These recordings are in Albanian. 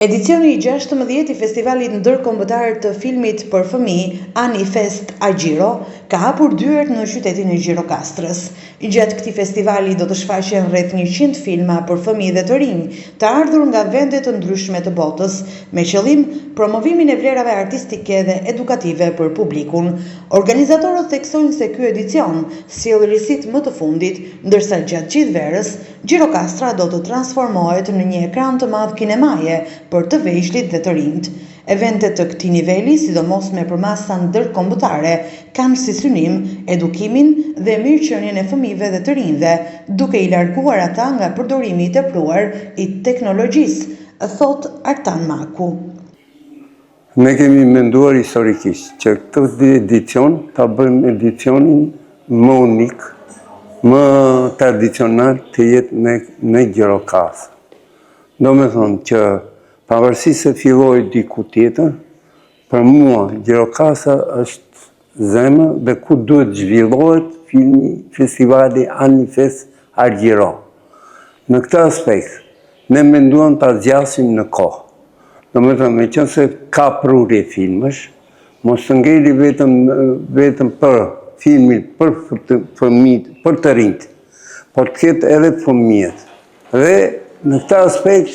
Edicioni i 16 i Festivalit Ndërkombëtar të Filmit për Fëmijë Anifest Agjiro ka hapur dyert në qytetin e Gjirokastrës. Gjatë këtij festivali do të shfaqen rreth 100 filma për fëmijë dhe të rinj, të ardhur nga vende të ndryshme të botës, me qëllim promovimin e vlerave artistike dhe edukative për publikun. Organizatorët theksojnë se ky edicion sjell risit më të fundit, ndërsa gjatë gjithë verës Gjirokastra do të transformohet në një ekran të madh kinemaje për të vegjëlit dhe të rinjt. Eventet të këtij niveli, sidomos me përmasa ndërkombëtare, kanë si synim edukimin dhe mirëqenien e fëmijëve dhe të rinjve, duke i larguar ata nga përdorimi i tepruar i teknologjisë, thot Artan Maku. Ne kemi menduar historikisht që këtë edicion ta bëjmë edicionin më unik, më tradicional të jetë në Gjirokastrë. Do me thonë që pavarësisht se filloi diku tjetër, për mua Gjirokastra është zemër dhe ku duhet zhvillohet festivali Anifest Agjiro. Në këtë aspekt, ne menduam ta zgjasim në kohë. Do me thënë, meqense ka prurje filmësh, mos të ngeli vetëm për filmin për fëmijët, për të rinjt, por të ketë edhe fëmijët. Dhe në këtë aspekt,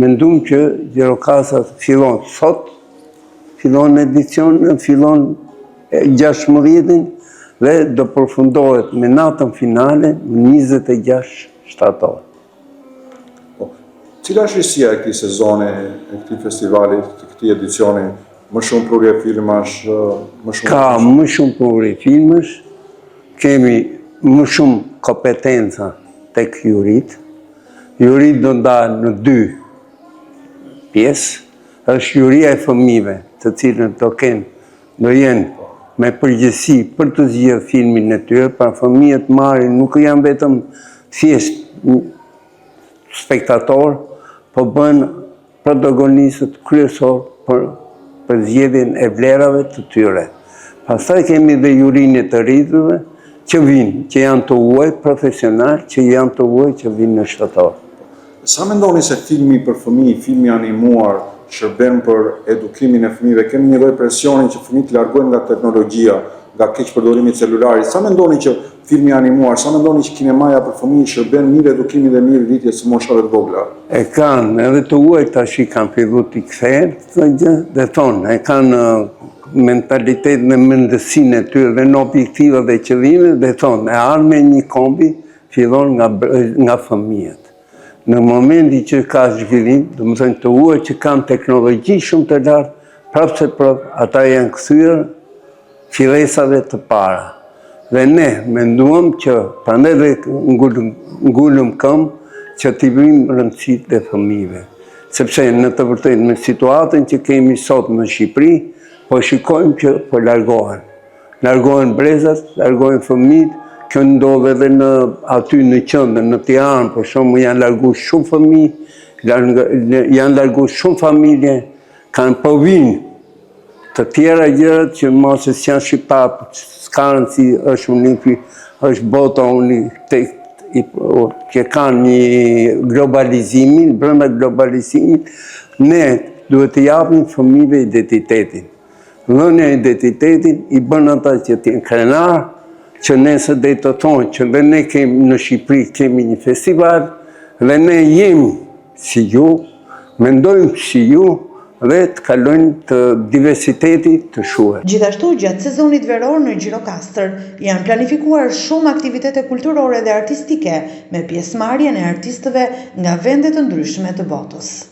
mendum që Gjirokastra fillon sot, fillon edicionin, fillon 16 dhe do përfundohet me natën finale në 26 shtator. Cila është risia e këtij sezoni, e këtij festivali, të këtij edicioni? Më shumë prurje filmash, Ka më shumë prurje filmash, kemi më shumë kompetenca tek jurit. Jurit do ndahen në 2 pjesë. Është juria e fëmijëve, të cilën do jenë me përgjegjësi për të zgjedhur filmin e tyre, pra fëmijët marrin, nuk janë vetëm thjesht spektator, po bën protagonistët kryesor për zgjedhjen e vlerave të tyre. Pastaj kemi dhe jurinë e të rriturve që vinë, që janë të huaj profesional, që janë të huaj që vinë në shtator. Sa mendoni se filmi për fëmijë, filmi animuar, shërben për edukimin e fëmijëve? Kemi një lloj presioni që fëmijët largohen nga teknologjia, nga keq përdorimi i celularit. Sa mendoni që filmi animuar, sa mendoni që kinemaja për fëmijë shërben mirë edukimit dhe mirë rritjes së moshave të vogla? E kanë, edhe të huaj tash kanë filluar të kthehen këtë gjë, dhe thonë, e kanë mentalitetin dhe mendësinë e tyre dhe në objektiva dhe qëllimet, dhe thonë, e ardhmja e një kombi fillon nga fëmijët. Në momenti që ka zhvillim, do të thonë të huaj që kanë teknologji shumë të lartë, prapë se prapë, ata janë kthyer fillesave të para. Dhe ne menduam që prandaj dhe ngulëm këmbë që t'i bëjmë rëndësitë të fëmijëve. Sepse në të vërtetë me situatën që kemi sot në Shqipëri, po shikojmë që po largohen. Largohen brezat, largohen fëmijët. Kjo ndodh edhe aty në qendër, në Tiranë, për shembull, janë larguar shumë fëmijë, janë larguar shumë familje, kanë po vinë të tjera gjërat që mos janë shqiptar, s'ka rëndësi, është unik, është bota unik, që kanë një globalizimin, brenda globalizimit, ne duhet të japim fëmijëve identitetin. Dhënia e identitetin i bën ata që të jenë krenar, që nesër dhe të thonë që dhe ne kemi në Shqipëri kemi një festival dhe ne jemi si ju, mendojmë si ju dhe të kalojnë të diversiteti të shuar. Gjithashtu, gjatë sezonit veror në Gjirokastër janë planifikuar shumë aktivitete kulturore dhe artistike me pjesëmarrjen e artistëve nga vende të ndryshme të botës.